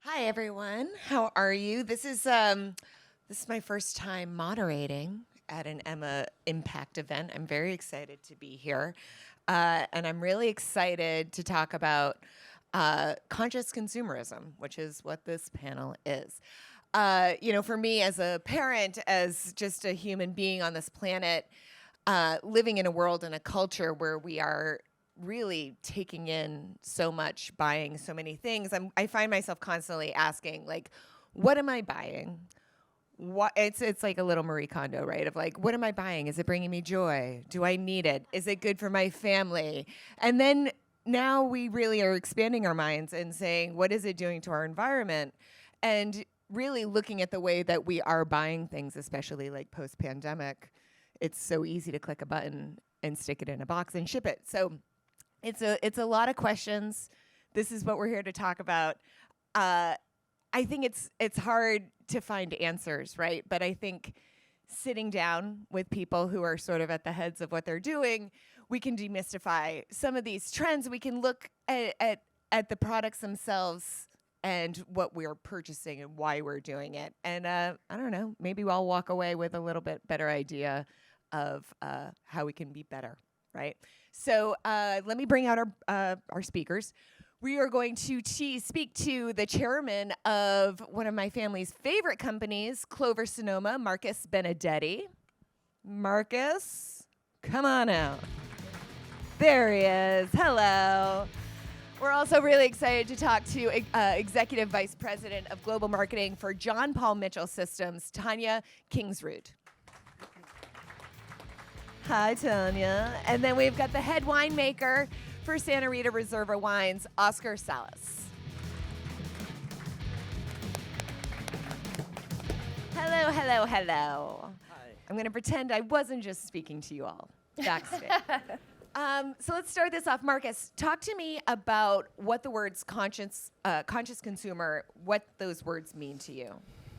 Hi everyone, how are you? This is my first time moderating at an EMA Impact event. I'm very excited to be here, and I'm really excited to talk about conscious consumerism, which is what this panel is. For me as a parent, as just a human being on this planet, living in a world and a culture where we are really taking in so much, buying so many things, I find myself constantly asking, like, what am I buying? What it's like a little Marie Kondo, right? Of like, what am I buying? Is it bringing me joy? Do I need it? Is it good for my family? And then now we really are expanding our minds and saying, what is it doing to our environment? And really looking at the way that we are buying things, especially like post-pandemic. It's so easy to click a button and stick it in a box and ship it. So it's a lot of questions. This is what we're here to talk about. I think it's hard to find answers, right? But I think sitting down with people who are sort of at the heads of what they're doing, we can demystify some of these trends. We can look at the products themselves and what we're purchasing and why we're doing it. And I don't know, maybe I'll walk away with a little bit better idea of how we can be better, right? So let me bring out our speakers. We are going to speak to the chairman of one of my family's favorite companies, Clover Sonoma, Marcus Benedetti. Marcus, come on out. There he is. Hello. We're also really excited to talk to Executive Vice President of Global Marketing for John Paul Mitchell Systems, Tania Kingsrud. Hi, Tania. And then we've got the head winemaker for Rita Reserva Wines, Óscar Salas. Hello, hello, hello. Hi. I'm going to pretend I wasn't just speaking to you all backstage. So let's start this off. Marcus, talk to me about what the words conscious consumer, what those words mean to you.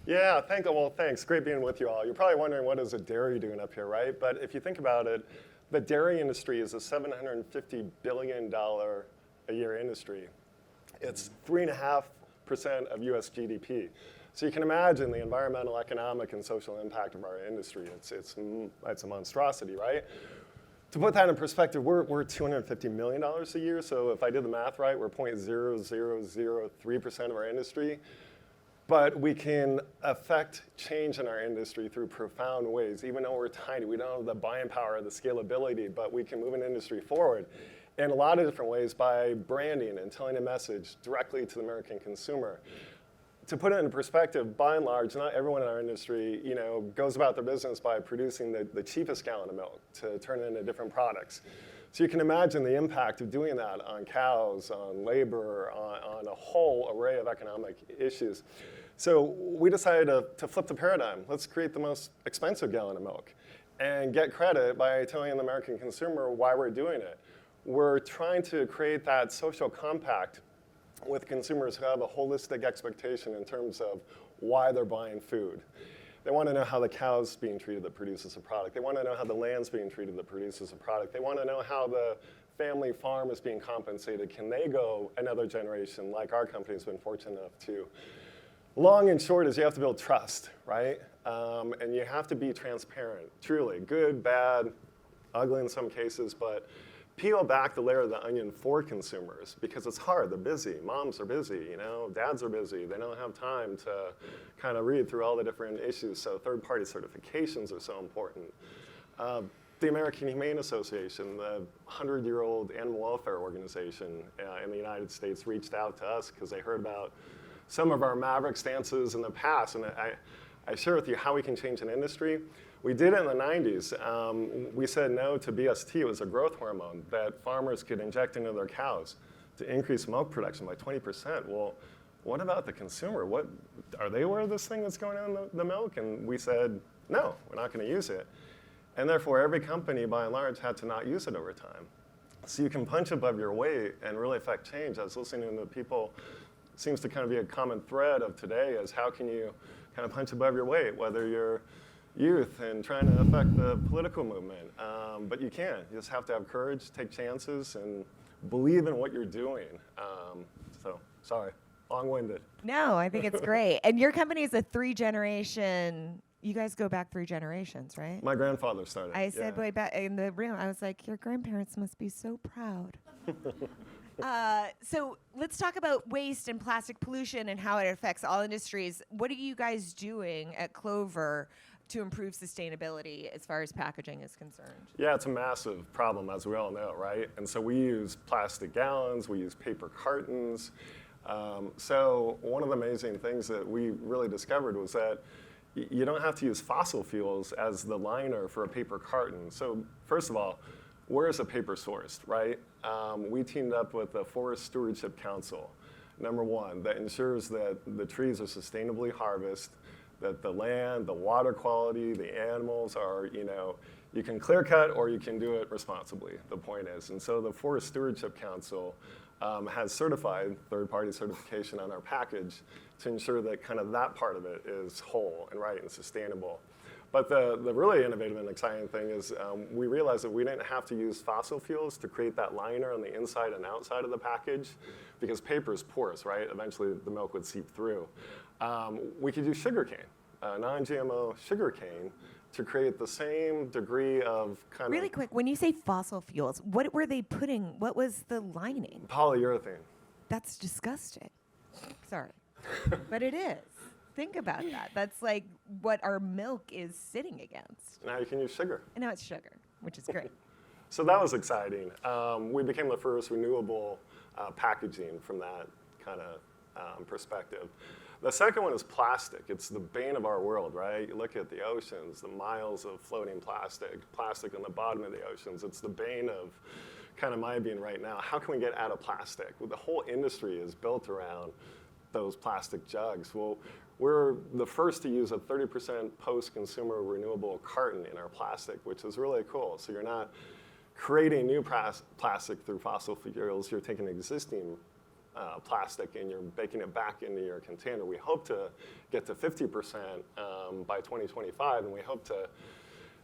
Yeah, thanks. Great being with you all. You're probably wondering, what is a dairy doing up here, right? But if you think about it, the dairy industry is a $750 billion a year industry. It's 3.5% of US GDP. So you can imagine the environmental, economic, and social impact of our industry. It's a monstrosity, right? To put that in perspective, we're $250 million a year. So if I did the math right, we're 0.0003% of our industry. But we can affect change in our industry through profound ways. Even though we're tiny, we don't have the buying power or the scalability, but we can move an industry forward in a lot of different ways by branding and telling a message directly to the American consumer. To put it in perspective, by and large, not everyone in our industry, goes about their business by producing the cheapest gallon of milk to turn it into different products. So you can imagine the impact of doing that on cows, on labor, on a whole array of economic issues. So we decided to flip the paradigm. Let's create the most expensive gallon of milk and get credit by telling the American consumer why we're doing it. We're trying to create that social compact with consumers who have a holistic expectation in terms of why they're buying food. They want to know how the cow's being treated that produces a product. They want to know how the land's being treated that produces a product. They want to know how the family farm is being compensated. Can they go another generation like our company's been fortunate enough to? Long and short is you have to build trust, right? And you have to be transparent, truly. Good, bad, ugly in some cases, but peel back the layer of the onion for consumers because it's hard. They're busy. Moms are busy, dads are busy. They don't have time to kind of read through all the different issues. So third-party certifications are so important. The American Humane Association, the 100-year-old animal welfare organization in the United States, reached out to us because they heard about some of our maverick stances in the past. And I share with you how we can change an industry. We did it in the 90s. We said no to BST. It was a growth hormone that farmers could inject into their cows to increase milk production by 20%. Well, what about the consumer? Are they aware of this thing that's going on in the milk? And we said, no, we're not going to use it. And therefore, every company, by and large, had to not use it over time. So you can punch above your weight and really affect change. I was listening to people, seems to kind of be a common thread of today is how can you kind of punch above your weight, whether you're youth and trying to affect the political movement. But you can. You just have to have courage, take chances, and believe in what you're doing. So, sorry. Long-winded. No, I think it's great. And your company is a 3-generation. You guys go back 3 generations, right? My grandfather started. I said way back in the room, I was like, your grandparents must be so proud. So let's talk about waste and plastic pollution and how it affects all industries. What are you guys doing at Clover to improve sustainability as far as packaging is concerned? Yeah, it's a massive problem, as we all know, right? And so we use plastic gallons, we use paper cartons. So one of the amazing things that we really discovered was that you don't have to use fossil fuels as the liner for a paper carton. So first of all, where is the paper sourced, right? We teamed up with the Forest Stewardship Council, number one, that ensures that the trees are sustainably harvested, that the land, the water quality, the animals are, you can clear cut or you can do it responsibly, the point is. And so the Forest Stewardship Council has certified third-party certification on our package to ensure that kind of that part of it is whole and right and sustainable. But the really innovative and exciting thing is we realized that we didn't have to use fossil fuels to create that liner on the inside and outside of the package because paper is porous, right? Eventually the milk would seep through. We could use sugarcane, non-GMO sugarcane, to create the same degree of kind Really quick, when you say fossil fuels, what were they putting? What was the lining? Polyurethane. That's disgusting. Sorry. But it is. Think about that. That's like what our milk is sitting against. Now you can use sugar. And now it's sugar, which is great. So that was exciting. We became the first renewable packaging from that kind of perspective. The second one is plastic. It's the bane of our world, right? You look at the oceans, the miles of floating plastic on the bottom of the oceans. It's the bane of kind of my being right now. How can we get out of plastic? Well, the whole industry is built around those plastic jugs. Well, we're the first to use a 30% post-consumer renewable carton in our plastic, which is really cool. So you're not creating new plastic through fossil fuels. You're taking existing plastic and you're baking it back into your container. We hope to get to 50% by 2025, and we hope to,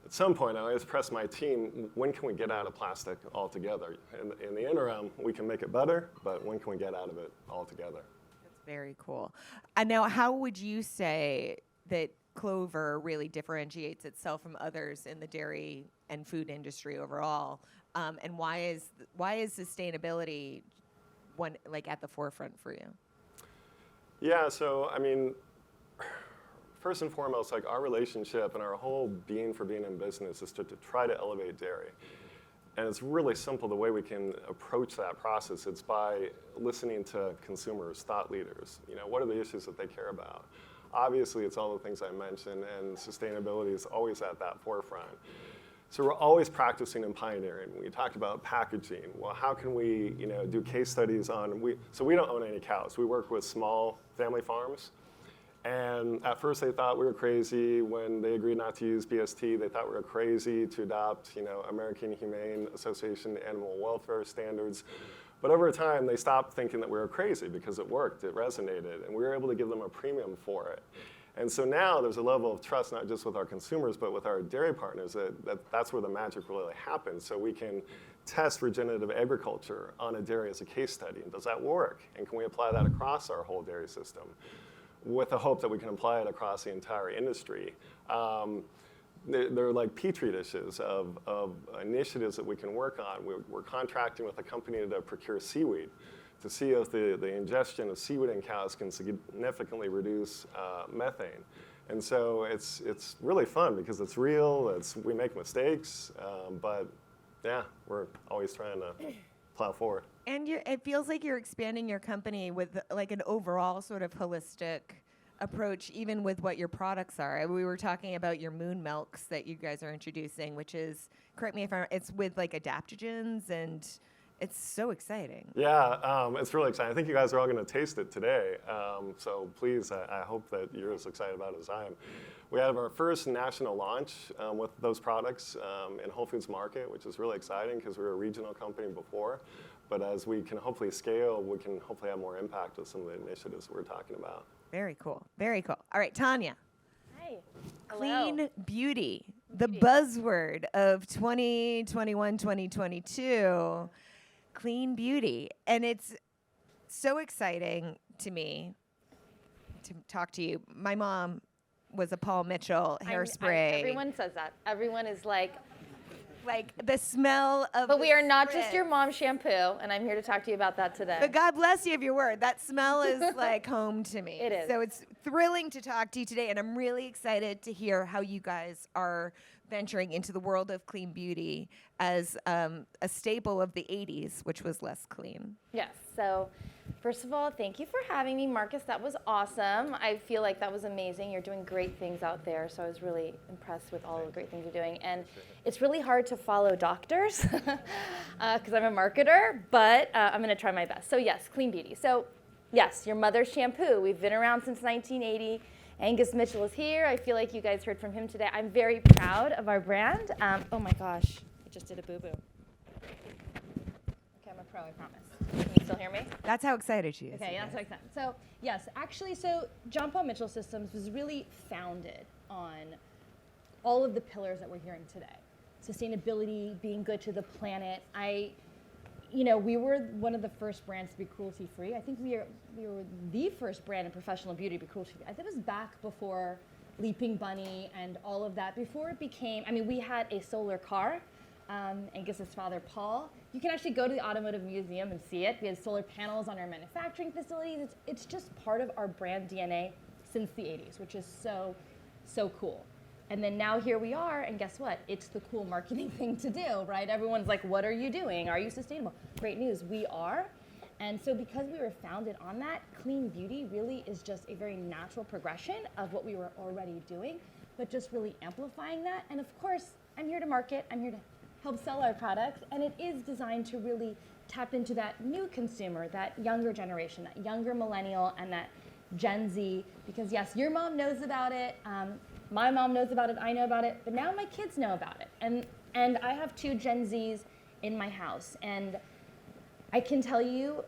at some point, I always press my team, when can we get out of plastic altogether? In the interim, we can make it better, but when can we get out of it altogether? That's very cool. And now, how would you say that Clover really differentiates itself from others in the dairy and food industry overall? And why is sustainability at the forefront for you? Yeah, so I mean, first and foremost, like our relationship and our whole being for being in business is to try to elevate dairy. And it's really simple the way we can approach that process. It's by listening to consumers, thought leaders. What are the issues that they care about? Obviously, it's all the things I mentioned, and sustainability is always at that forefront. So we're always practicing and pioneering. We talked about packaging. Well, how can we, do case studies on, so we don't own any cows. We work with small family farms. And at first they thought we were crazy. When they agreed not to use BST, they thought we were crazy to adopt, American Humane Association animal welfare standards. But over time, they stopped thinking that we were crazy because it worked, it resonated, and we were able to give them a premium for it. And so now there's a level of trust, not just with our consumers, but with our dairy partners, that's where the magic really happens. So we can test regenerative agriculture on a dairy as a case study. And does that work? And can we apply that across our whole dairy system with the hope that we can apply it across the entire industry? They're like petri dishes of initiatives that we can work on. We're contracting with a company to procure seaweed, to see if the ingestion of seaweed in cows can significantly reduce methane. And so it's really fun because it's real, we make mistakes, but yeah, we're always trying to plow forward. And it feels like you're expanding your company with like an overall sort of holistic approach, even with what your products are. We were talking about your moon milks that you guys are introducing, which is, correct me if I'm wrong, it's with like adaptogens, and it's so exciting. Yeah, it's really exciting. I think you guys are all going to taste it today. So please, I hope that you're as excited about it as I am. We have our first national launch with those products in Whole Foods Market, which is really exciting because we were a regional company before. But as we can hopefully scale, we can hopefully have more impact with some of the initiatives we're talking about. Very cool. Very cool. All right, Tania. Hi. Clean beauty, the buzzword of 2021, 2022. Clean beauty. And it's so exciting to me to talk to you. My mom was a Paul Mitchell hairspray. Everyone says that. Everyone is like the smell of. But we are not spritz. just your mom's shampoo, and I'm here to talk to you about that today. But God bless you of your word. That smell is like home to me. It is. So it's thrilling to talk to you today, and I'm really excited to hear how you guys are venturing into the world of clean beauty as a staple of the 80s, which was less clean. Yes. So, first of all, thank you for having me, Marcus. That was awesome. I feel like that was amazing. You're doing great things out there. So I was really impressed with all the great things you're doing. And it's really hard to follow doctors because I'm a marketer, but I'm going to try my best. So yes, clean beauty. So yes, your mother's shampoo. We've been around since 1980. Angus Mitchell is here. I feel like you guys heard from him today. I'm very proud of our brand. Oh my gosh, I just did a boo-boo. Okay, I'm a pro, I promise. Can you still hear me? That's how excited she is. Okay, that's what I said. So yes, actually, so John Paul Mitchell Systems was really founded on all of the pillars that we're hearing today. Sustainability, being good to the planet. We were one of the first brands to be cruelty-free. I think we were the first brand in professional beauty to be cruelty-free. I think it was back before Leaping Bunny and all of that. Before it became, we had a solar car. Angus's father, Paul. You can actually go to the Automotive Museum and see it. We had solar panels on our manufacturing facilities. It's just part of our brand DNA since the 80s, which is so, so cool. And then now here we are, and guess what? It's the cool marketing thing to do, right? Everyone's like, what are you doing? Are you sustainable? Great news, we are. And so because we were founded on that, clean beauty really is just a very natural progression of what we were already doing, but just really amplifying that. And of course, I'm here to market. I'm here to help sell our products, and it is designed to really tap into that new consumer, that younger generation, that younger millennial, and that Gen Z, because yes, your mom knows about it, my mom knows about it, I know about it, but now my kids know about it. And I have 2 Gen Zs in my house, and I can tell you,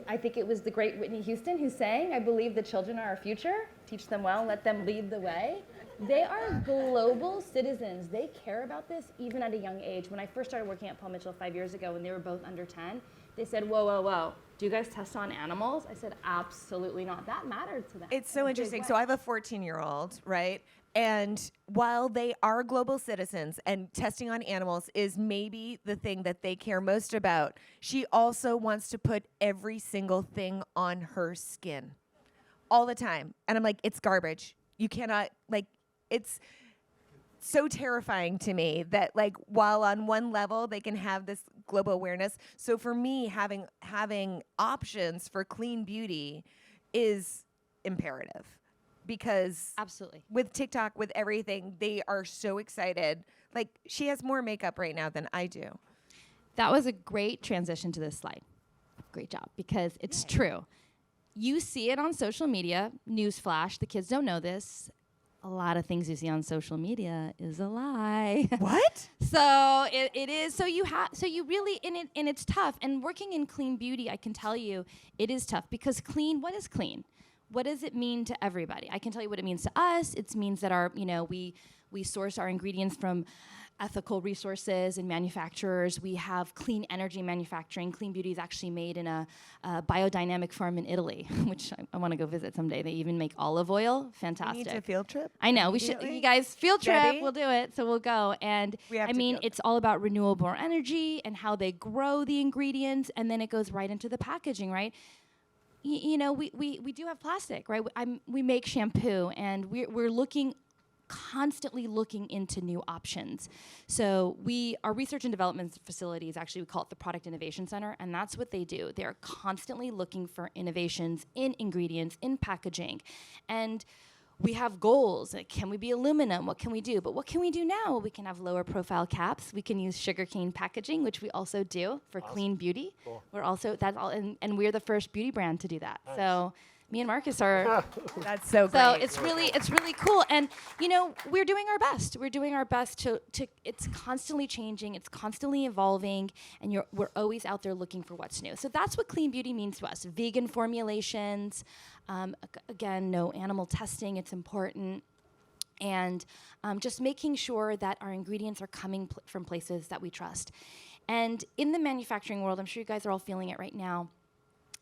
I think it was the great Whitney Houston who sang, I believe the children are our future, teach them well, let them lead the way. They are global citizens. They care about this even at a young age. When I first started working at Paul Mitchell 5 years ago, when they were both under 10, they said, whoa, whoa, whoa, do you guys test on animals? I said, absolutely not. That mattered to them. It's so interesting. So I have a 14-year-old, right? And while they are global citizens and testing on animals is maybe the thing that they care most about, she also wants to put every single thing on her skin all the time. And I'm like, it's garbage. You cannot, it's so terrifying to me that while on one level they can have this global awareness. So for me, having options for clean beauty is imperative because absolutely with TikTok, with everything, they are so excited. She has more makeup right now than I do. That was a great transition to this slide. Great job, because it's true. You see it on social media. Newsflash, the kids don't know this. A lot of things you see on social media is a lie. What? So it is. So you really, and it's tough. And working in clean beauty, I can tell you, it is tough because clean. What is clean? What does it mean to everybody? I can tell you what it means to us. It means that we source our ingredients from ethical resources and manufacturers. We have clean energy manufacturing. Clean beauty is actually made in a biodynamic farm in Italy, which I want to go visit someday. They even make olive oil. Fantastic. We need a field trip. I know. We should. You guys, field trip. Debbie? We'll do it. So we'll go. And it's all about renewable energy and how they grow the ingredients, and then it goes right into the packaging, right? We do have plastic, right? We make shampoo, and we're constantly looking into new options. So our research and development facilities, actually we call it the Product Innovation Center, and that's what they do. They're constantly looking for innovations in ingredients, in packaging. And we have goals. Can we be aluminum? What can we do? But what can we do now? Well, we can have lower profile caps. We can use sugarcane packaging, which we also do for clean beauty. Cool. And we're the first beauty brand to do that. Nice. So me and Marcus are. That's so great. So it's really cool. And, we're doing our best. We're doing our best to it's constantly changing. It's constantly evolving. And we're always out there looking for what's new. So that's what clean beauty means to us. Vegan formulations. Again, no animal testing. It's important. And just making sure that our ingredients are coming from places that we trust. And in the manufacturing world, I'm sure you guys are all feeling it right now.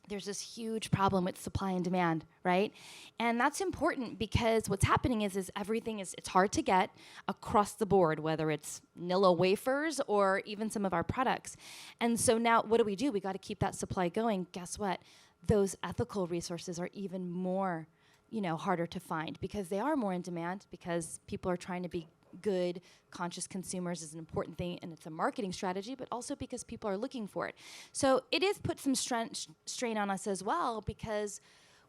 there's this huge problem with supply and demand, right? And that's important because what's happening is everything it's hard to get across the board, whether it's Nilla wafers or even some of our products. And so now what do? We got to keep that supply going. Guess what? Those ethical resources are even more, harder to find because they are more in demand because people are trying to be good, conscious consumers is an important thing, and it's a marketing strategy, but also because people are looking for it. So it is put some strain on us as well because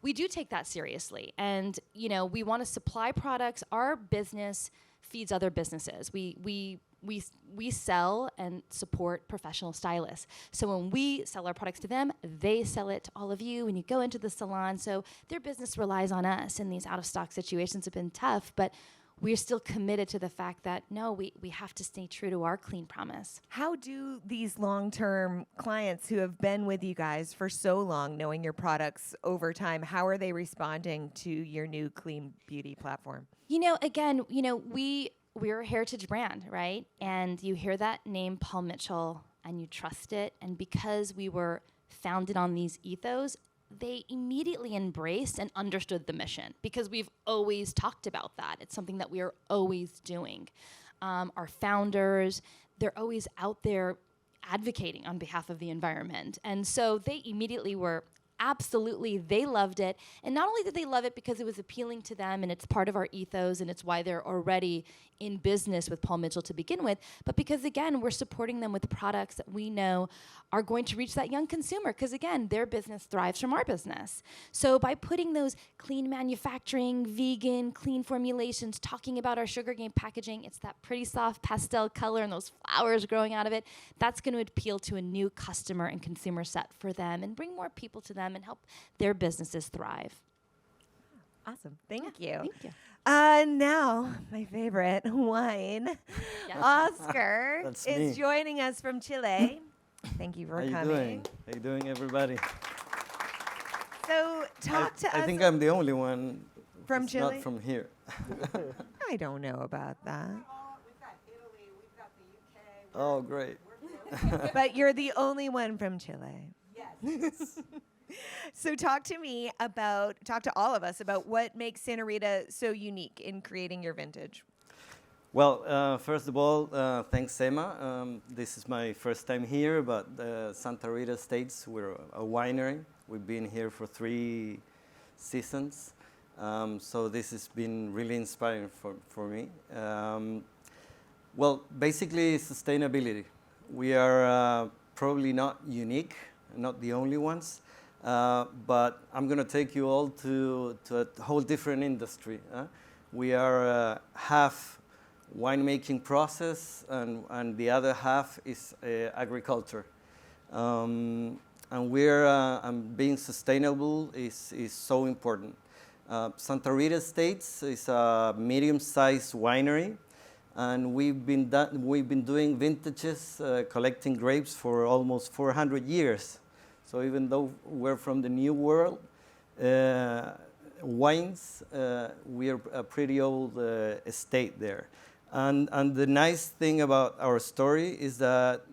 we do take that seriously. And, we want to supply products. Our business feeds other businesses. We sell and support professional stylists. So when we sell our products to them, they sell it to all of you when you go into the salon. So their business relies on us, and these out-of-stock situations have been tough, but we're still committed to the fact that, no, we have to stay true to our clean promise. How do these long-term clients who have been with you guys for so long, knowing your products over time, how are they responding to your new clean beauty platform? Again, we're a heritage brand, right? And you hear that name, Paul Mitchell, and you trust it. And because we were founded on these ethos, they immediately embraced and understood the mission because we've always talked about that. It's something that we are always doing. Our founders, they're always out there advocating on behalf of the environment. And so they immediately were they loved it. And not only did they love it because it was appealing to them and it's part of our ethos and it's why they're already in business with Paul Mitchell to begin with, but because, again, we're supporting them with products that we know are going to reach that young consumer because, again, their business thrives from our business. So by putting those clean manufacturing, vegan, clean formulations, talking about our sugar cane packaging, it's that pretty soft pastel color and those flowers growing out of it, that's going to appeal to a new customer and consumer set for them and bring more people to them and help their businesses thrive. Awesome. Thank you. Thank you. Now, my favorite wine, Yes. Oscar, That's is me. joining us from Chile. Thank you for How you coming. doing? How you doing, everybody? So talk to I us think I'm the only one from who's Chile. not from here. I don't know about that. We've got Italy, we've got the UK. Oh, great. But you're the only one from Chile. Yes. So talk to all of us about what makes Santa Rita so unique in creating your vintage. Well, first of all, thanks, Emma. This is my first time here, but Santa Rita Estates, we're a winery. We've been here for 3 seasons. So this has been really inspiring for me. Well, basically, sustainability. We are probably not unique, not the only ones. But I'm going to take you all to a whole different industry. We are half winemaking process, and the other half is agriculture. And being sustainable is so important. Santa Rita Estates is a medium-sized winery, and we've been doing vintages, collecting grapes for almost 400 years. So even though we're from the New World, wines, we are a pretty old estate there. And the nice thing about our story is that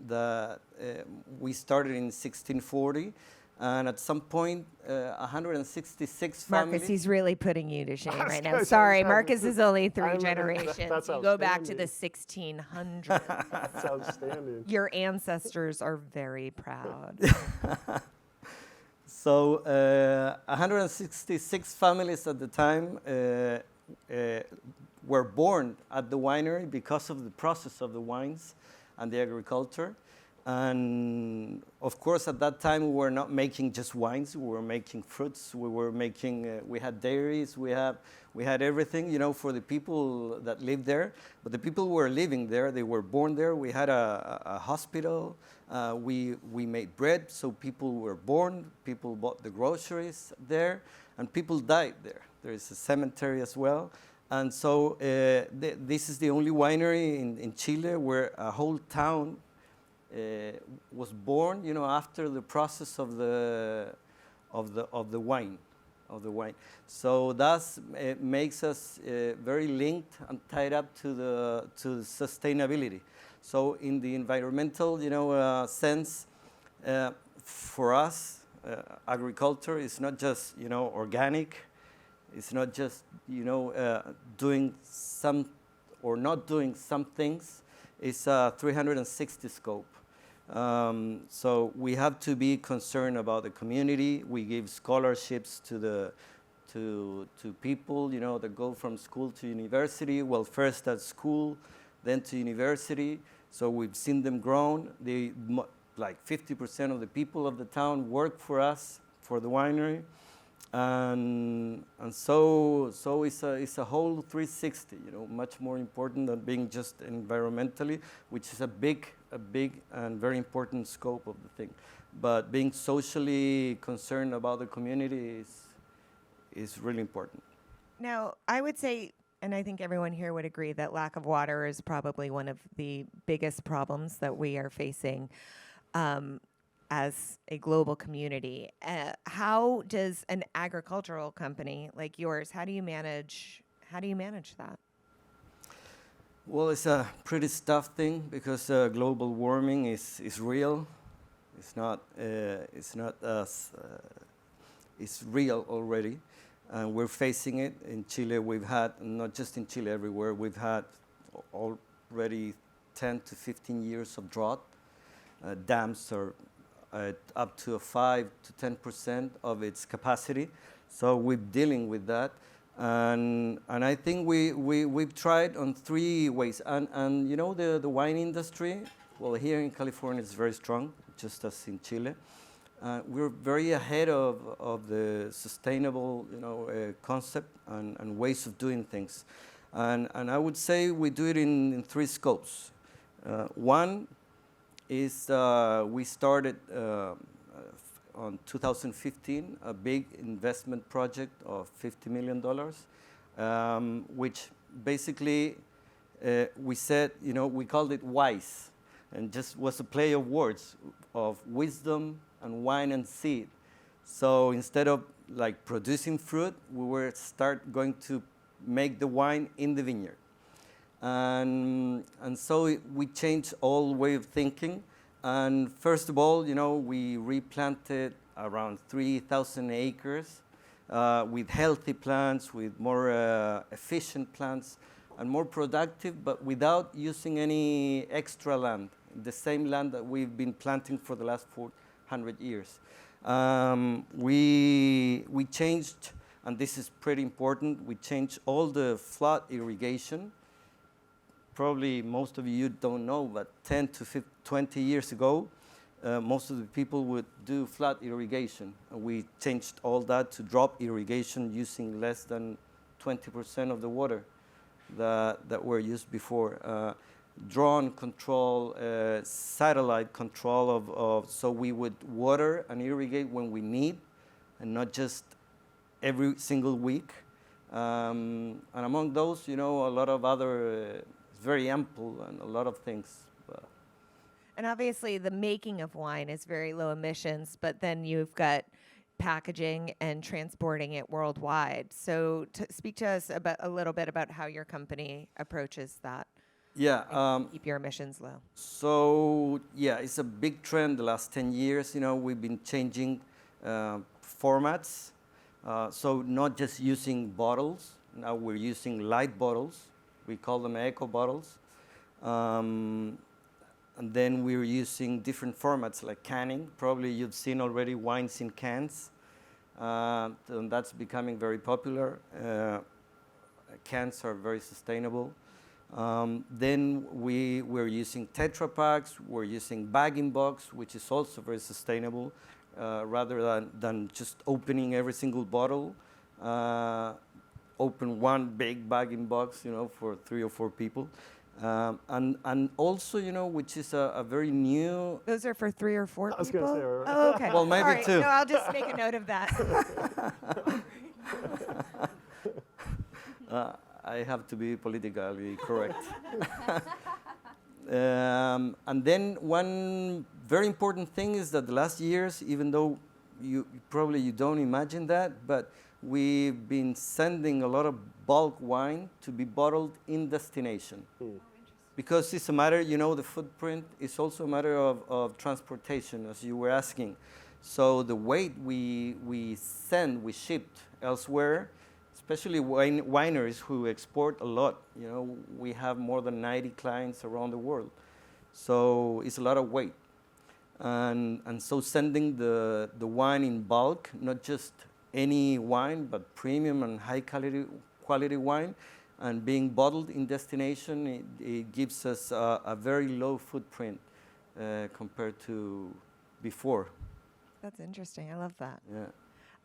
we started in 1640, and at some point, 166 families. Marcus, he's really putting you to shame right now. gonna Sorry, say, Marcus is only 3 I'm- generations. that's You go back to the outstanding. 1600s. That's outstanding. Your ancestors are very proud. So 166 families at the time were born at the winery because of the process of the wines and the agriculture. And of course, at that time, we were not making just wines. We were making fruits. We were making. We had dairies. We had everything, for the people that lived there. But the people who were living there, they were born there. We had a hospital. We made bread, so people were born. People bought the groceries there, and people died there. There is a cemetery as well. And so this is the only winery in Chile where a whole town was born, after the process of the wine. So that makes us very linked and tied up to sustainability. So in the environmental, sense, for us, agriculture is not just, organic. It's not just, doing some or not doing some things. It's a 360 scope. So we have to be concerned about the community. We give scholarships to people, that go from school to university. Well, first at school, then to university. So we've seen them grown. Like 50% of the people of the town work for us, for the winery. And so it's a whole 360, much more important than being just environmentally, which is a big and very important scope of the thing. But being socially concerned about the community is really important. Now, I would say, and I think everyone here would agree, that lack of water is probably one of the biggest problems that we are facing as a global community. How does an agricultural company like yours, how do you manage that? Well, it's a pretty tough thing because global warming is real. It's not it's real already, and we're facing it. In Chile, we've had, not just in Chile, everywhere, we've had already 10 to 15 years of drought. Dams are up to 5 to 10% of its capacity. So we're dealing with that. And I think we've tried on 3 ways. And the wine industry, well, here in California it's very strong, just as in Chile. We're very ahead of the sustainable concept and ways of doing things. And I would say we do it in 3 scopes. One is we started on 2015 a big investment project of $50 million, which basically we said, we called it WISE, and just was a play of words of wisdom and wine and seed. So instead of like producing fruit, we were going to make the wine in the vineyard. And so we changed all way of thinking. And first of all, we replanted around 3,000 acres with healthy plants, with more efficient plants, and more productive, but without using any extra land, the same land that we've been planting for the last 400 years. We changed, and this is pretty important, we changed all the flood irrigation. Probably most of you don't know, but 10 to 20 years ago, most of the people would do flood irrigation. And we changed all that to drop irrigation using less than 20% of the water that were used before. Drone control, satellite control so we would water and irrigate when we need, and not just every single week. And among those, a lot of other, it's very ample and a lot of things. And obviously the making of wine is very low emissions, but then you've got packaging and transporting it worldwide. So speak to us a little bit about how your company approaches that. Yeah. Keep your emissions low. So, yeah, it's a big trend the last 10 years. We've been changing formats. So not just using bottles. Now we're using light bottles. We call them eco bottles. And then we're using different formats like canning. Probably you've seen already wines in cans. And that's becoming very popular. Cans are very sustainable. Then we're using Tetra Paks. We're using bag-in-box, which is also very sustainable, rather than just opening every single bottle. Open one big bag-in-box, for 3 or 4 people. And also, which is a very new... Those are for 3 or 4 people? I was going to say... Oh, okay. Well, maybe right. 2. No, I'll just make a note of that. I have to be politically correct. And then one very important thing is that the last years, even though you don't imagine that, but we've been sending a lot of bulk wine to be bottled in destination. Because it's a matter, the footprint is also a matter of transportation, as you were asking. So the weight we shipped elsewhere, especially wineries who export a lot. You know, we have more than 90 clients around the world. So it's a lot of weight. And so sending the wine in bulk, not just any wine, but premium and high quality wine, and being bottled in destination, it gives us a very low footprint compared to before. That's interesting. I love that. Yeah.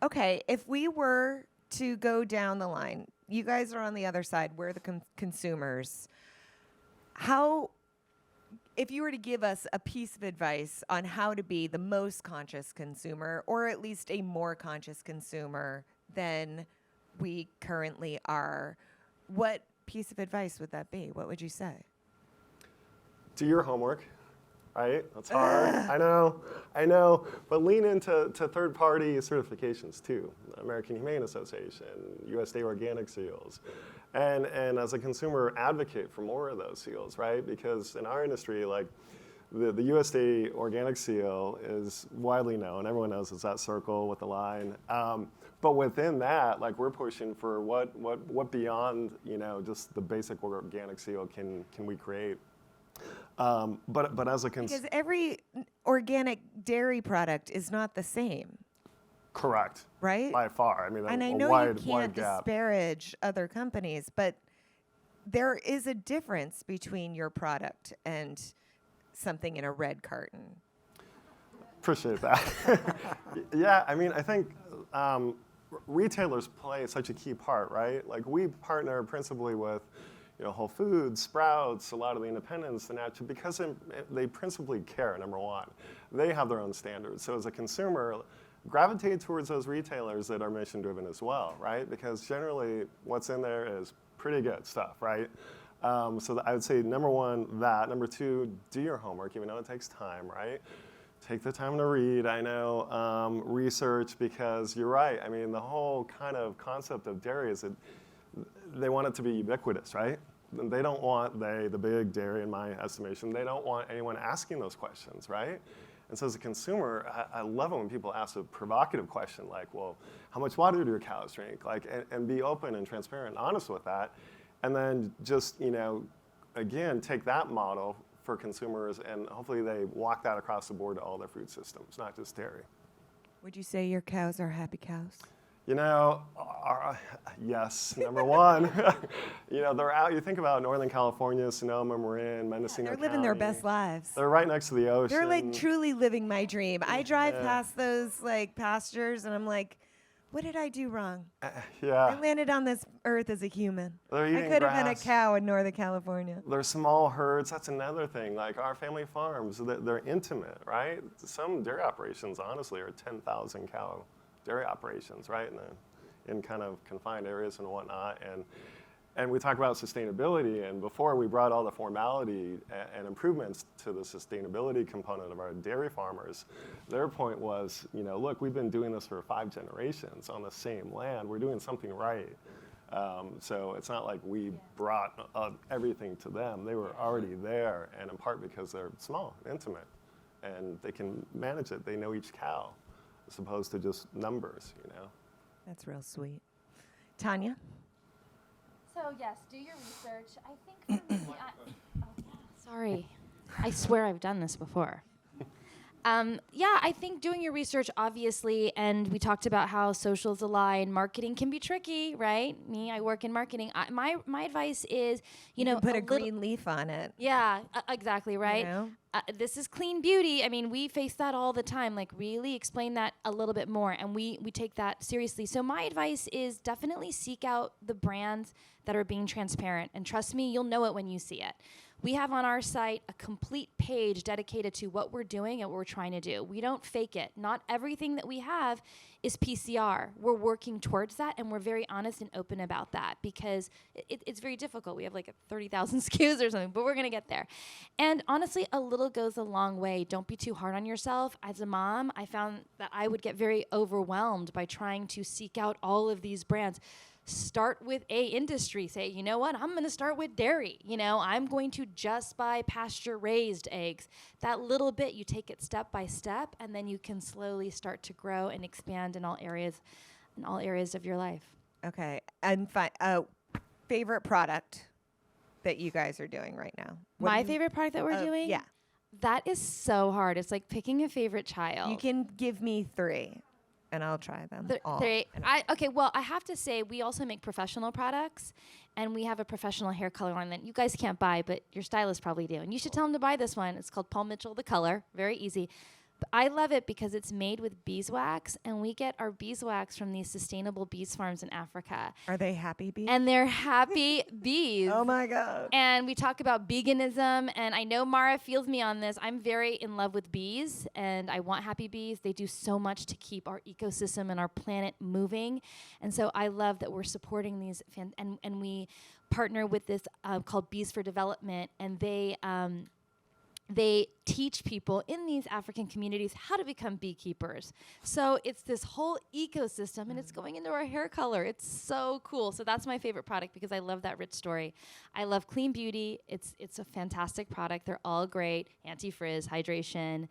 Okay, if we were to go down the line, you guys are on the other side. We're the consumers. If you were to give us a piece of advice on how to be the most conscious consumer, or at least a more conscious consumer than we currently are, what piece of advice would that be? What would you say? Do your homework, right? That's hard. I know. But lean into third-party certifications too. American Humane Association, USDA Organic Seals. And as a consumer, advocate for more of those seals, right? Because in our industry, like the USDA Organic Seal is widely known. Everyone knows it's that circle with the line. But within that, like we're pushing for what beyond, you know, just the basic organic seal can we create? But as a because every organic dairy product is not the same. Correct. Right? By far. I mean, and I know you can't disparage other companies, but there is a difference between your product and something in a red carton. Appreciate that. Yeah, I mean, I think retailers play such a key part, right? Like we partner principally with, you know, Whole Foods, Sprouts, a lot of the independents, the natural, because they principally care, number one. They have their own standards. So as a consumer, gravitate towards those retailers that are mission-driven as well, right? Because generally, what's in there is pretty good stuff, right? So I would say number one, that. Number two, do your homework, even though it takes time, right? Take the time to read. I know research, because you're right. I mean, the whole kind of concept of dairy is that they want it to be ubiquitous, right? They don't want the big dairy, in my estimation, they don't want anyone asking those questions, right? And so as a consumer, I love it when people ask a provocative question like, well, how much water do your cows drink? Like, and be open and transparent and honest with that. And then just, you know, again, take that model for consumers and hopefully they walk that across the board to all their food systems, not just dairy. Would you say your cows are happy cows? You know, yes, number one. You know, they're out. You think about Northern California, Sonoma, Marin, Mendocino They're living their best lives. They're right next to the ocean. They're like truly living my dream. I drive past those like pastures and I'm like, what did I do wrong? Yeah. I landed on this earth as a human. They're eating I could have been a grass. cow in Northern California. They're small herds. That's another thing. Like our family farms, they're intimate, right? Some dairy operations, honestly, are 10,000 cow dairy operations, right? In kind of confined areas and whatnot. And we talk about sustainability, and before we brought all the formality and improvements to the sustainability component of our dairy farmers, their point was, you know, look, we've been doing this for 5 generations on the same land. We're doing something right. So it's not like we brought everything to them. They were already there, and in part because they're small, intimate, and they can manage it. They know each cow, as opposed to just numbers, you know. That's real sweet. Tanya? So yes, do your research. I think for me, sorry, I swear I've done this before. Yeah, I think doing your research, obviously, and we talked about how socials align. Marketing can be tricky, right? I work in marketing. My advice is, you know, put a green leaf on it. Yeah, exactly, right? You know? This is clean beauty. I mean, we face that all the time. Like, really explain that a little bit more, and we take that seriously. So my advice is definitely seek out the brands that are being transparent, and trust me, you'll know it when you see it. We have on our site a complete page dedicated to what we're doing and what we're trying to do. We don't fake it. Not everything that we have is PCR. We're working towards that, and we're very honest and open about that because it's very difficult. We have like 30,000 SKUs or something, but we're going to get there. And honestly, a little goes a long way. Don't be too hard on yourself. As a mom, I found that I would get very overwhelmed by trying to seek out all of these brands. start with a industry. Say, you know what, I'm going to start with dairy. You know, I'm going to just buy pasture-raised eggs. That little bit, you take it step by step, and then you can slowly start to grow and expand in all areas of your life. Okay. And favorite product that you guys are doing right now? My favorite product that we're doing? Yeah. That is so hard. It's like picking a favorite child. You can give me 3, and I'll try them all. 3. Okay, well, I have to say, we also make professional products, and we have a professional hair color line that you guys can't buy, but your stylist probably do. And you should tell them to buy this one. It's called Paul Mitchell The Color. Very easy. But I love it because it's made with beeswax, and we get our beeswax from these sustainable bees farms in Africa. Are they happy bees? And they're happy bees. Oh my God. And we talk about veganism, and I know Mara feels me on this. I'm very in love with bees, and I want happy bees. They do so much to keep our ecosystem and our planet moving. And so I love that we're supporting these, and we partner with this called Bees for Development, and they teach people in these African communities how to become beekeepers. So it's this whole ecosystem, and it's going into our hair color. It's so cool. So that's my favorite product because I love that rich story. I love Clean Beauty. It's a fantastic product. They're all great. Anti-frizz, hydration.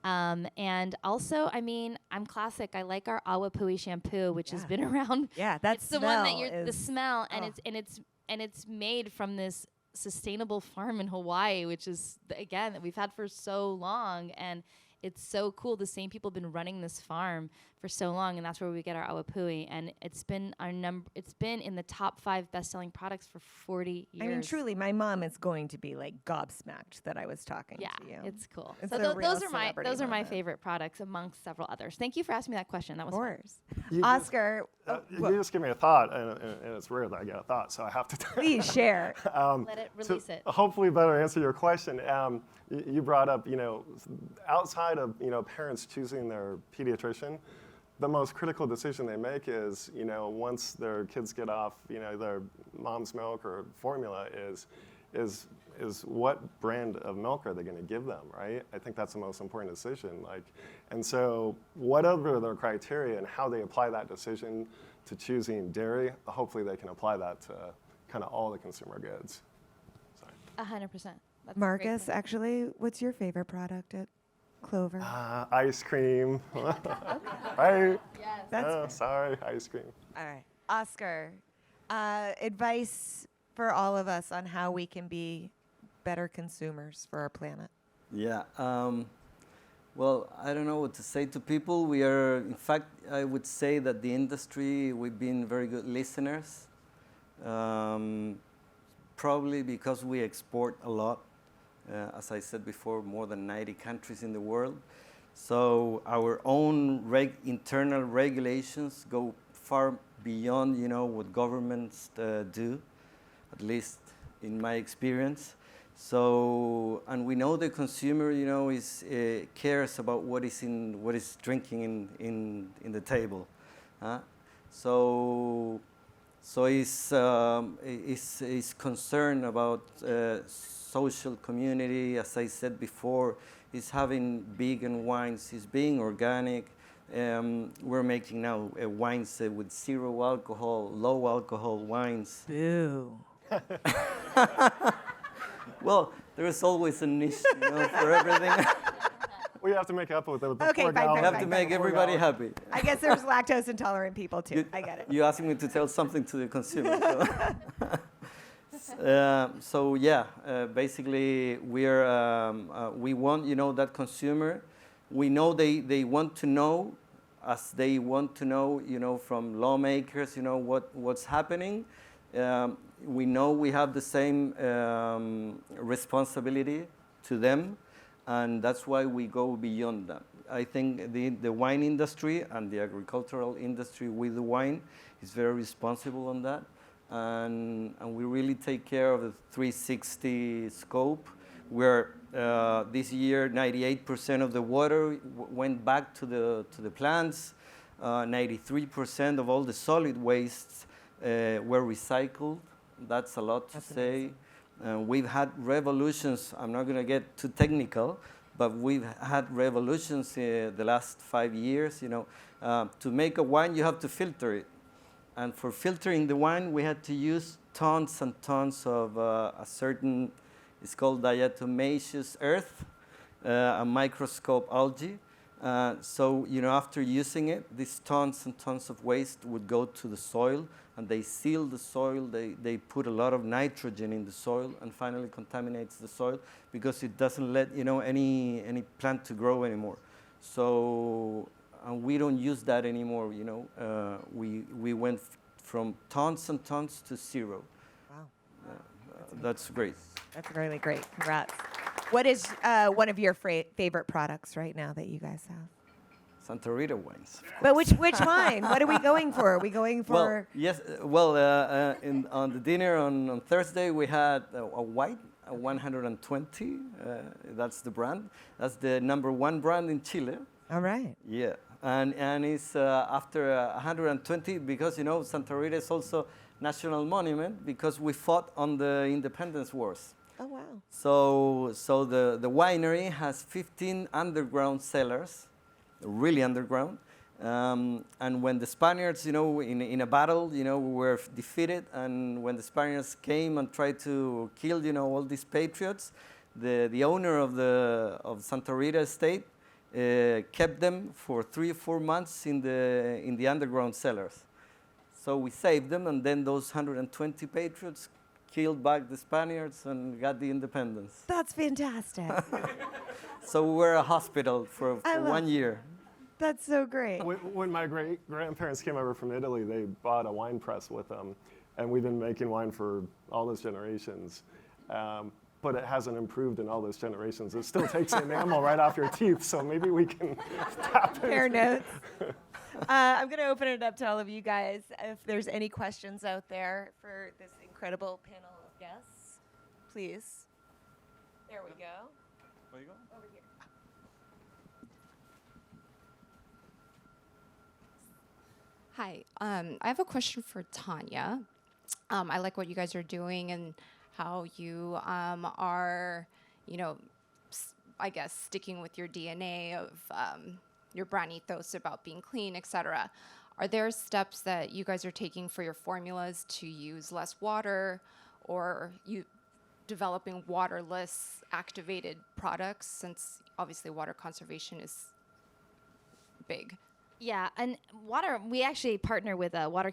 And also, I mean, I'm classic. I like our Awapui shampoo, which has been around. Yeah, that's the one that the smell, and it's made from this sustainable farm in Hawaii, which is again that we've had for so long, and it's so cool. The same people have been running this farm for so long, and that's where we get our Awapui, and it's been it's been in the top 5 best-selling products for 40 years. I mean, truly, my mom is going to be like gobsmacked that I was talking to you. Yeah, it's cool. It's so a real those are my moment. favorite products amongst several others. Thank you for asking me that question. That was Of course. You Oscar, you just give me a thought, and it's rare that I get a thought, so I have to. please share. Let it release it. Hopefully, better answer your question. You brought up, outside of parents choosing their pediatrician, the most critical decision they make is, once their kids get off, their mom's milk or formula is what brand of milk are they going to give them, right? I think that's the most important decision. And so whatever their criteria and how they apply that decision to choosing dairy, hopefully they can apply that to kind of all the consumer goods. 100%. Marcus, actually, what's your favorite product at Clover? Ice cream. Right? Yes. That's sorry, ice cream. all right. Oscar, advice for all of us on how we can be better consumers for our planet. Yeah. Well, I don't know what to say to people. We are, in fact, I would say that the industry, we've been very good listeners. Probably because we export a lot. As I said before, more than 90 countries in the world. So our own internal regulations go far beyond, what governments do, at least in my experience. So, and we know the consumer, cares about what is drinking in the table. So is concerned about social community, as I said before, is having vegan wines, is being organic. We're making now wines with 0 alcohol, low alcohol wines. Boo. Well, there is always a niche, for everything. We have to make up with the Okay, $4. fine, We have to make everybody happy. I guess there's lactose intolerant people too. I get it. You asking me to tell something to the consumer. Basically, we want, that consumer. We know they want to know, as they want to know, from lawmakers, what's happening. We know we have the same responsibility to them, and that's why we go beyond that. I think the wine industry and the agricultural industry with the wine is very responsible on that. And we really take care of the 360 scope, where this year 98% of the water went back to the plants, 93% of all the solid wastes were recycled. That's a lot to say. We've had revolutions. I'm not going to get too technical, but we've had revolutions the last 5 years. To make a wine, you have to filter it. And for filtering the wine, we had to use tons and tons of a certain, it's called diatomaceous earth, a microscope algae. So, after using it, these tons and tons of waste would go to the soil, and they seal the soil. They put a lot of nitrogen in the soil, and finally contaminates the soil because it doesn't let any plant to grow anymore. So, and we don't use that anymore. We went from tons and tons to zero. Wow. That's great. That's really great. Congrats. What is one of your favorite products right now that you guys have? Santa Rita wines. But which wine? What are we going for? Are we going for? Well, yes. On the dinner on Thursday, we had a white, a 120. That's the brand. That's the #1 brand in Chile. All right. Yeah, and it's after 120 because Santa Rita is also national monument because we fought on the independence wars. Oh wow. So the winery has 15 underground cellars, really underground. And when the Spaniards, in a battle, we were defeated, and when the Spaniards came and tried to kill, all these patriots, the owner of Santa Rita estate kept them for 3 or 4 months in the underground cellars. So we saved them, and then those 120 patriots killed back the Spaniards and got the independence. That's fantastic. So we were a hospital for 1 year. That's so great. When my great-grandparents came over from Italy, they bought a wine press with them, and we've been making wine for all those generations. But it hasn't improved in all those generations. It still takes the enamel right off your teeth, so maybe we can tap Fair notes. I'm going to open it up to all of you guys. If there's any questions out there for this incredible panel of guests, please. There we go. Where you go? Over here. Hi, I have a question for Tania. I like what you guys are doing and how you are, I guess, sticking with your DNA of your brand ethos about being clean, etc. Are there steps that you guys are taking for your formulas to use less water, or you developing waterless activated products, since obviously water conservation is big? Yeah, and water, we actually partner with Water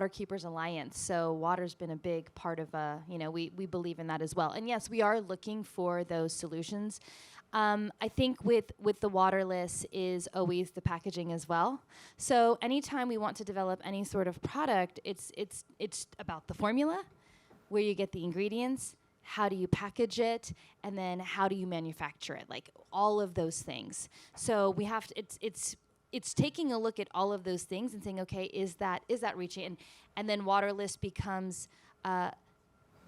Keepers Alliance. So water's been a big part of, we believe in that as well. And yes, we are looking for those solutions. I think with the waterless is always the packaging as well. So anytime we want to develop any sort of product, it's about the formula, where you get the ingredients, how do you package it, and then how do you manufacture it, like all of those things. So we have to, it's taking a look at all of those things and saying, okay, is that reaching? And then waterless becomes a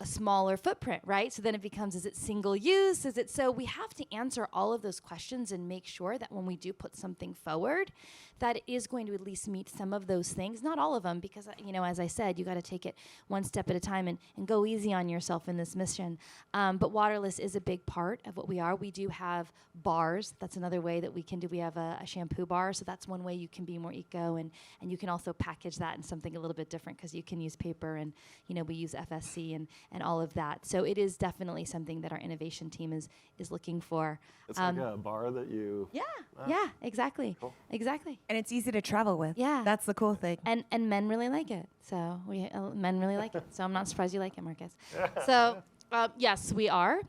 smaller footprint, right? So then it becomes, is it single use? So we have to answer all of those questions and make sure that when we do put something forward, that it is going to at least meet some of those things, not all of them, because, as I said, you got to take it one step at a time and go easy on yourself in this mission. But waterless is a big part of what we are. We do have bars. That's another way that we can do. We have a shampoo bar, so that's one way you can be more eco, and you can also package that in something a little bit different, because you can use paper, and we use FSC and all of that. So it is definitely something that our innovation team is looking for. It's like a bar that you... Yeah, exactly. Cool. Exactly. And it's easy to travel with. Yeah. That's the cool thing. And men really like it. So men really like it. So I'm not surprised you like it, Marcus. So yes, we are.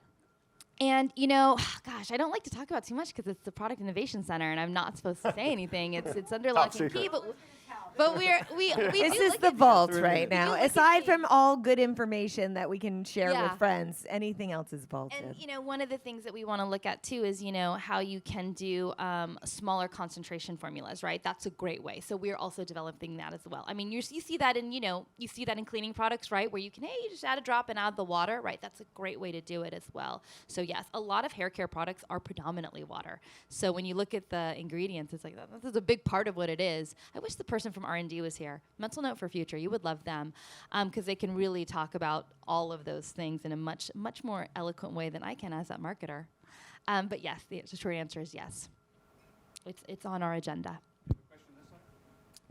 And gosh, I don't like to talk about too much because it's the Product Innovation Center, and I'm not supposed to say anything. It's under lock and key, but we This do is look the at vault Really right good. now. We do look at Aside things. from all good information that we can share Yeah. with friends, anything else is vaulted. And one of the things that we want to look at too is how you can do smaller concentration formulas, right? That's a great way. So we're also developing that as well. I mean, you see that in cleaning products, right? Where you can you just add a drop and add the water, right? That's a great way to do it as well. So yes, a lot of hair care products are predominantly water. So when you look at the ingredients, it's like this is a big part of what it is. I wish the person from R&D was here. Mental note for future, you would love them, because they can really talk about all of those things in a much more eloquent way than I can as that marketer. But yes, the short answer is yes. It's on our agenda.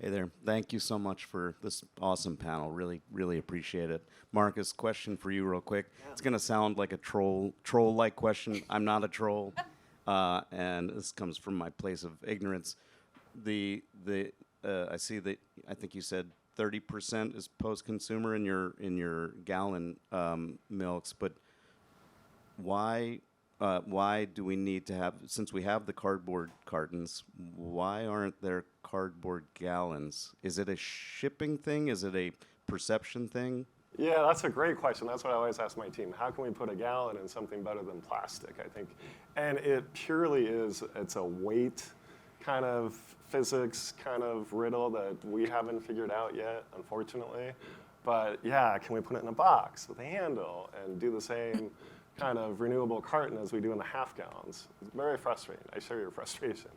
Hey there. Thank you so much for this awesome panel. Really, really appreciate it. Marcus, question for you real quick. Yeah. It's going to sound like a troll-like question. I'm not a troll, and this comes from my place of ignorance. I see that I think you said 30% is post-consumer in your gallon milks, but why do we need to have, since we have the cardboard cartons, why aren't there cardboard gallons? Is it a shipping thing? Is it a perception thing? Yeah, that's a great question. That's what I always ask my team. How can we put a gallon in something better than plastic, I think? And it purely is, it's a weight kind of physics kind of riddle that we haven't figured out yet, unfortunately. But yeah, can we put it in a box with a handle and do the same kind of renewable carton as we do in the half gallons? It's very frustrating. I share your frustration.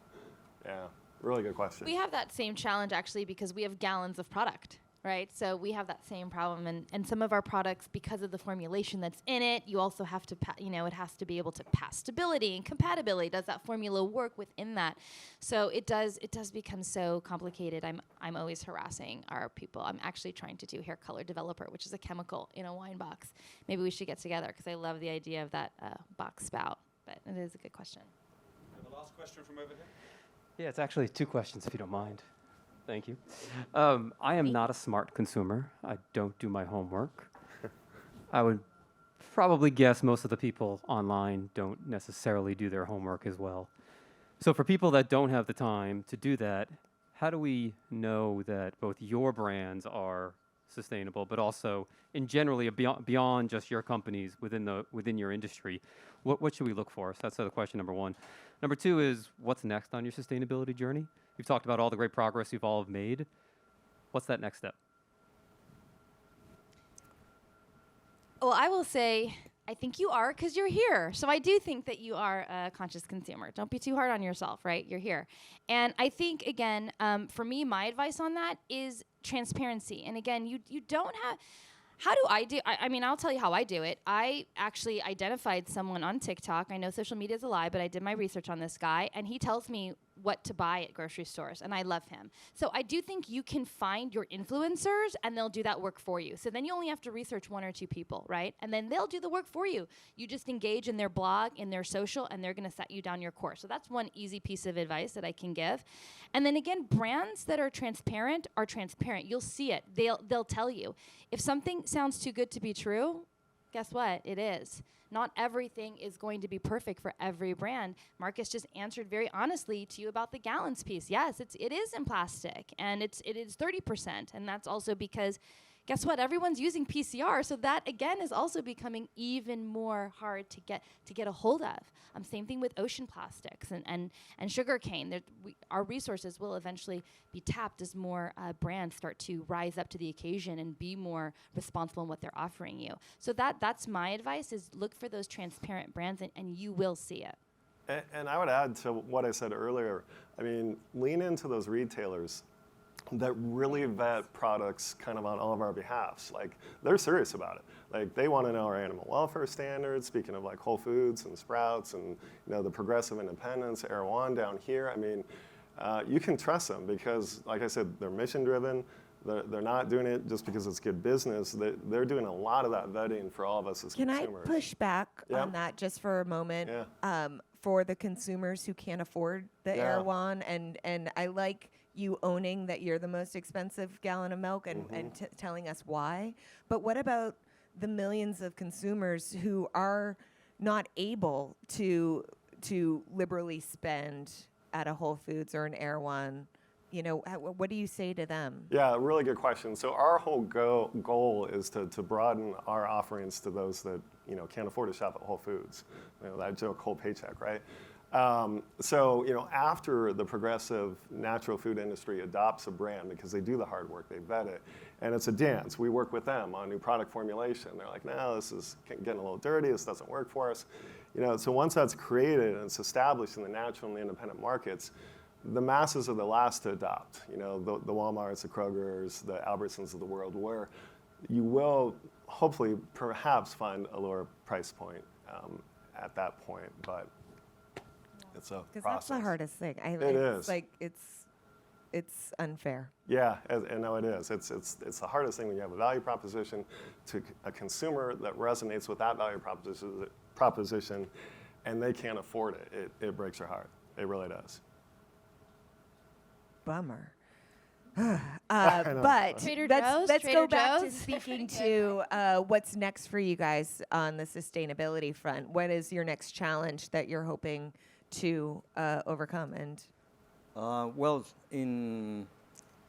Yeah, really good question. We have that same challenge actually because we have gallons of product, right? So we have that same problem, and some of our products, because of the formulation that's in it, you also have to, it has to be able to pass stability and compatibility. Does that formula work within that? So it does become so complicated. I'm always harassing our people. I'm actually trying to do hair color developer, which is a chemical in a wine box. Maybe we should get together because I love the idea of that box spout. But it is a good question. The last question from over here. Yeah, it's actually 2 questions if you don't mind. Thank you. I am not a smart consumer. I don't do my homework. I would probably guess most of the people online don't necessarily do their homework as well. So for people that don't have the time to do that, how do we know that both your brands are sustainable, but also in generally beyond just your companies within your industry? What should we look for? So that's sort of question number 1. Number 2 is, what's next on your sustainability journey? You've talked about all the great progress you've all made. What's that next step? Well, I will say, I think you are because you're here. So I do think that you are a conscious consumer. Don't be too hard on yourself, right? You're here. And I think, again, for me, my advice on that is transparency. And again, you don't have... How do I do? I mean, I'll tell you how I do it. I actually identified someone on TikTok. I know social media is a lie, but I did my research on this guy, and he tells me what to buy at grocery stores, and I love him. So I do think you can find your influencers, and they'll do that work for you. So then you only have to research 1 or 2 people, right? And then they'll do the work for you. You just engage in their blog, in their social, and they're going to set you down your course. So that's one easy piece of advice that I can give. And then again, brands that are transparent are transparent. You'll see it. They'll tell you. If something sounds too good to be true, guess what? It is. Not everything is going to be perfect for every brand. Marcus just answered very honestly to you about the gallons piece. Yes, it is in plastic, and it is 30%, and that's also because, guess what? Everyone's using PCR, so that again is also becoming even more hard to get a hold of. Same thing with ocean plastics and sugar cane. Our resources will eventually be tapped as more brands start to rise up to the occasion and be more responsible in what they're offering you. So that's my advice: is look for those transparent brands, and you will see it. And I would add to what I said earlier. I mean, lean into those retailers that really vet products kind of on all of our behalfs. Like, they're serious about it. Like, they want to know our animal welfare standards, speaking of like Whole Foods and Sprouts and, the Progressive Independence, Erewhon down here. I mean, you can trust them because, like I said, they're mission driven. They're not doing it just because it's good business. They're doing a lot of that vetting for all of us as consumers. Can I push back on that just for a moment? Yeah. For the consumers who can't afford the Erewhon, and I like you owning that you're the most expensive gallon of milk and telling us why. But what about the millions of consumers who are not able to liberally spend at a Whole Foods or an Erewhon? What do you say to them? Yeah, really good question. So our whole goal is to broaden our offerings to those that can't afford to shop at Whole Foods. That joke, whole paycheck, right? So after the progressive natural food industry adopts a brand, because they do the hard work, they vet it, and it's a dance. We work with them on new product formulation. They're like, no, this is getting a little dirty. This doesn't work for us. So once that's created and it's established in the natural and the independent markets, the masses are the last to adopt. The Walmarts, the Krogers, the Albertsons of the world, where you will hopefully perhaps find a lower price point at that point, but it's a process. Because that's the hardest thing. It is. Like, it's it's unfair. Yeah, and no, it is. It's the hardest thing when you have a value proposition to a consumer that resonates with that value proposition, and they can't afford it. It breaks your heart. It really does. Bummer. But Trader let's Joe's? go Trader back to Joe's? speaking to what's next for you guys on the sustainability front. What is your next challenge that you're hoping to overcome? And Well, in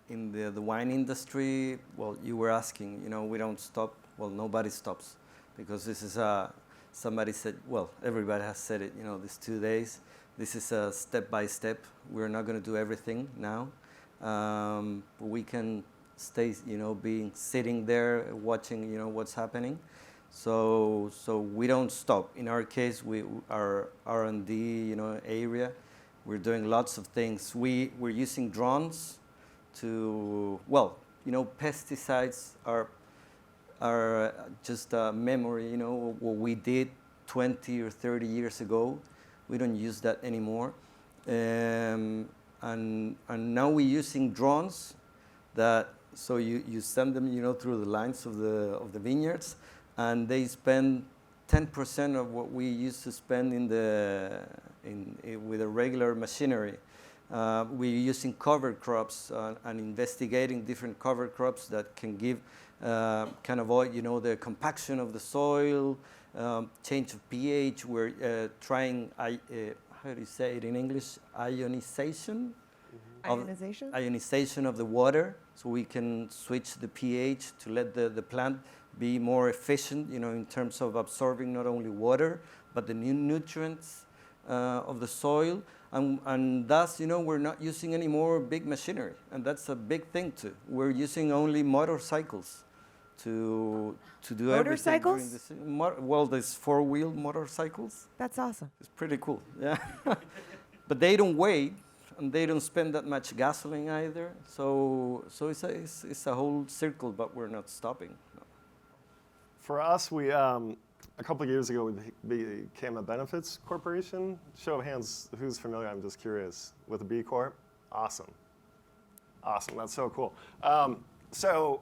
the wine industry, well, you were asking, we don't stop. Well, nobody stops, because this is somebody said, well, everybody has said it, these 2 days. This is a step by step. We're not going to do everything now. We can stay, sitting there watching, what's happening. So we don't stop. In our case, our R&D, area, we're doing lots of things. We're using drones to, pesticides are just a memory, what we did 20 or 30 years ago. We don't use that anymore. And now we're using drones so you send them, through the lines of the vineyards, and they spend 10% of what we used to spend with a regular machinery. We're using cover crops and investigating different cover crops that can give kind of the compaction of the soil, change of pH. We're trying, how do you say it in English? Ionization? Ionization of the water, so we can switch the pH to let the plant be more efficient, in terms of absorbing not only water, but the new nutrients of the soil. And thus, we're not using any more big machinery. And that's a big thing too. We're using only motorcycles to do everything. Motorcycles? There's 4-wheel motorcycles. that's awesome. It's pretty cool, yeah. But they don't weigh, and they don't spend that much gasoline either. So it's a whole circle, but we're not stopping. No. For us, we a couple of years ago we became a benefits corporation. Show of hands, who's familiar? I'm just curious with a B Corp. Awesome. That's so cool. So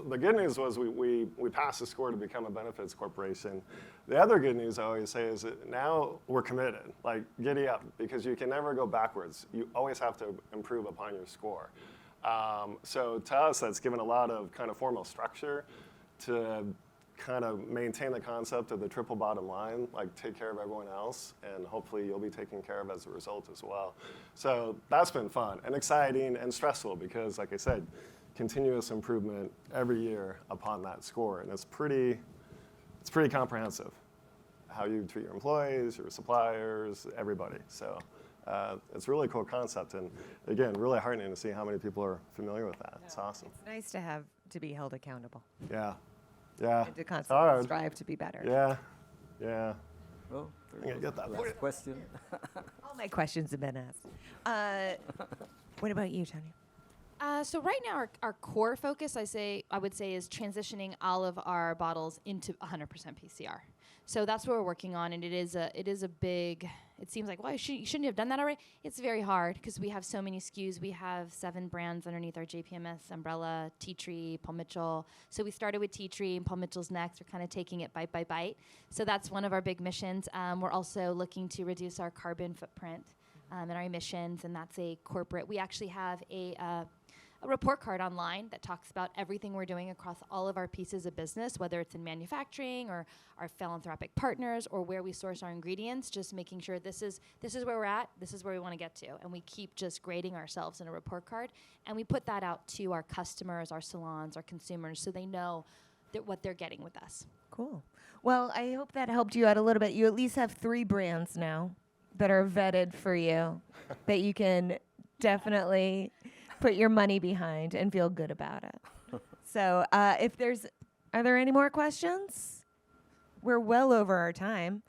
the good news was we passed the score to become a benefits corporation. The other good news I always say is that now we're committed. Like, giddy up, because you can never go backwards. You always have to improve upon your score. So to us, that's given a lot of kind of formal structure to kind of maintain the concept of the triple bottom line, like take care of everyone else, and hopefully you'll be taken care of as a result as well. So that's been fun and exciting and stressful, because like I said, continuous improvement every year upon that score, and it's pretty comprehensive. How you treat your employees, your suppliers, everybody. So it's a really cool concept, and again, really heartening to see how many people are familiar with that. It's awesome. It's nice to be held accountable. Yeah. And to constantly strive to be better. Yeah. Oh, I'm gonna get that last question. All my questions have been asked. What about you, Tania? So right now, our core focus, I would say, is transitioning all of our bottles into 100% PCR. So that's what we're working on, and it is a big. It seems like, well, shouldn't you have done that already? It's very hard because we have so many SKUs. We have 7 brands underneath our JPMS umbrella: Tea Tree, Paul Mitchell. So we started with Tea Tree, and Paul Mitchell's next. We're kind of taking it bite by bite. So that's one of our big missions. We're also looking to reduce our carbon footprint and our emissions, and that's a corporate. We actually have a report card online that talks about everything we're doing across all of our pieces of business, whether it's in manufacturing or our philanthropic partners or where we source our ingredients, just making sure this is where we're at, this is where we want to get to. And we keep just grading ourselves in a report card. And we put that out to our customers, our salons, our consumers, so they know what they're getting with us. Cool. Well, I hope that helped you out a little bit. You at least have 3 brands now that are vetted for you that you can definitely put your money behind and feel good about it. So are there any more questions? We're well over our time.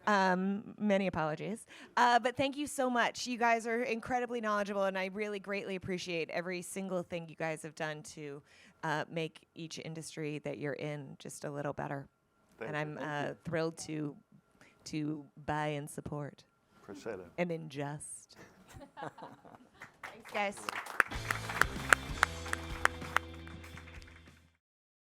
Many apologies. But thank you so much. You guys are incredibly knowledgeable, and I really greatly appreciate every single thing you guys have done to make each industry that you're in just a little better. And I'm thrilled to buy and support. Appreciate it. And ingest. Thanks, guys.